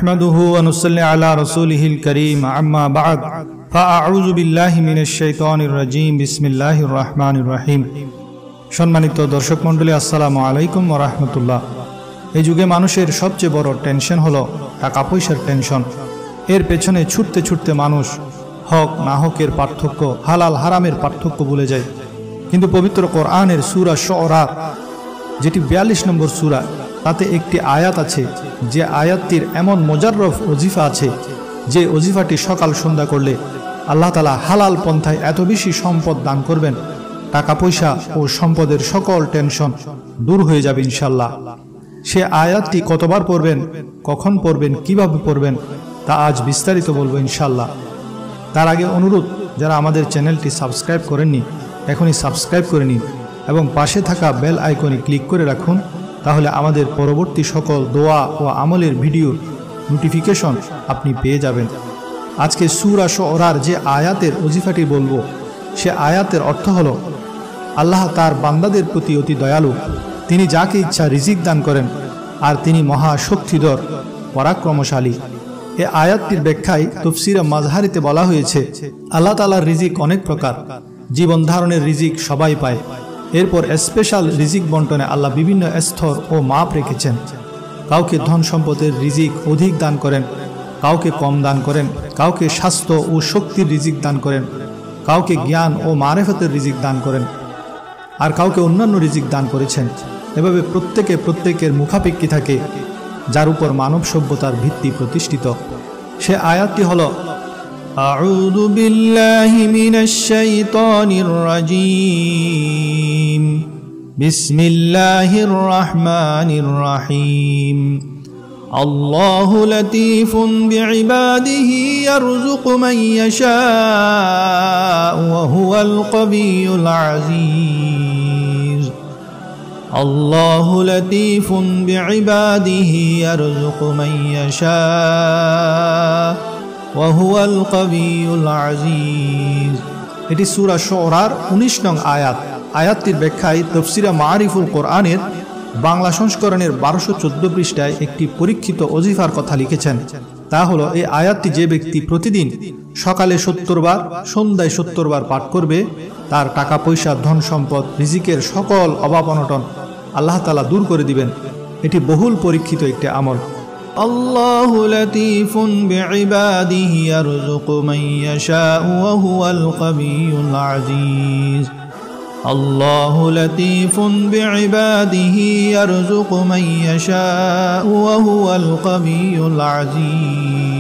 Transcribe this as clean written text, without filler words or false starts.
নাহমাদুহু ওয়া নুসাল্লি আলা রাসূলিহিল কারীম আম্মা বা'দ ফাআউযু বিল্লাহি মিনাশ শাইতানির রাজীম বিসমিল্লাহির রহমানির রহিম। সম্মানিত দর্শক মণ্ডলী, আসসালামু আলাইকুম ওয়া রাহমাতুল্লাহ। এই যুগে মানুষের সবচেয়ে বড় টেনশন হলো টাকা পয়সার টেনশন। এর পেছনে ছুটতে ছুটতে মানুষ হক না হকের পার্থক্য, হালাল হারামের পার্থক্য ভুলে যায়। কিন্তু পবিত্র কোরআনের সূরা শুআরা, যেটি 42 নম্বর সূরা, তাতে একটি আয়াত আছে, যে আয়াতটির এমন মোজাররফ ওজিফা আছে, যে ওজিফাটি সকাল সন্ধ্যা করলে আল্লাহ তাআলা হালাল পন্থায় এত বেশি সম্পদ দান করবেন, টাকা পয়সা ও সম্পদের সকল টেনশন দূর হয়ে যাবে ইনশাল্লাহ। সে আয়াতটি কতবার পড়বেন, কখন পড়বেন, কিভাবে পড়বেন, তা আজ বিস্তারিত বলবো ইনশাল্লাহ। তার আগে অনুরোধ, যারা আমাদের চ্যানেলটি সাবস্ক্রাইব করেননি এখনই সাবস্ক্রাইব করে নিন এবং পাশে থাকা বেল আইকনে ক্লিক করে রাখুন, তাহলে আমাদের পরবর্তী সকল দোয়া ও আমলের ভিডিওর নোটিফিকেশন আপনি পেয়ে যাবেন। আজকে সূরা শুআরার যে আয়াতের ওজিফাটি বলবো, সে আয়াতের অর্থ হলো, আল্লাহ তার বান্দাদের প্রতি অতি দয়ালু, তিনি যাকে ইচ্ছা রিজিক দান করেন, আর তিনি মহা শক্তিধর পরাক্রমশালী। এ আয়াতটির ব্যাখ্যায় তাফসীরে মাজহারিতে বলা হয়েছে, আল্লাহ তাআলার রিজিক অনেক প্রকার, জীবন ধারণের রিজিক সবাই পায়। এরপর স্পেশাল রিজিক বন্টনে আল্লাহ বিভিন্ন স্তর ও মাপ রেখেছেন। কাউকে ধন সম্পদের রিজিক অধিক দান করেন, কাউকে কম দান করেন, কাউকে স্বাস্থ্য ও শক্তির রিজিক দান করেন, কাউকে জ্ঞান ও মারেফতের রিজিক দান করেন, আর কাউকে অন্যান্য রিজিক দান করেছেন। এভাবে প্রত্যেকের মুখাপেক্ষী থাকে, যার উপর মানব সভ্যতার ভিত্তি প্রতিষ্ঠিত। সে আয়াতটি হলো, আউযু বিল্লাহি মিনাশ শাইতানির রাজীম, বিসমিল্লাহির রহমানির রহিম। আল্লাহু লাতীফুন বিইবাদিহি ইয়ারযুকু মান ইয়াশাউ ওয়া হুয়াল কাবিয়্যুল আযীজ। আল্লাহু লাতীফুন বিইবাদিহি ইয়ারযুকু মান ইয়াশাউ ওয়া হুয়াল কাবিয়্যুল আযীজ। এটি সূরা শুআরার 19 নং আয়াত। আয়াতটির ব্যাখ্যায় তাফসীরে মাআরিফুল কোরআনের বাংলা সংস্করণের 1214 পৃষ্ঠায় একটি পরীক্ষিত ওজিফার কথা লিখেছেন। তা হলো, এই আয়াতটি যে ব্যক্তি প্রতিদিন সকালে 70 বার, সন্ধ্যায় 70 বার পাঠ করবে, তার টাকা পয়সা, ধন সম্পদ, রিজিকের সকল অভাব অনটন আল্লাহ তাআলা দূর করে দিবেন। এটি বহুল পরীক্ষিত একটি আমল। আল্লাহু লাতীফুন বিইবাদিহি ইয়ারযুকু মান ইয়াশাউ ওয়া হুয়াল কাবিয়্যুল আযীজ। আল্লাহু লাতীফুন বিইবাদিহি ইয়ারযুকু মান ইয়াশাউ ওয়া হুয়াল কাবিয়্যুল আযীজ।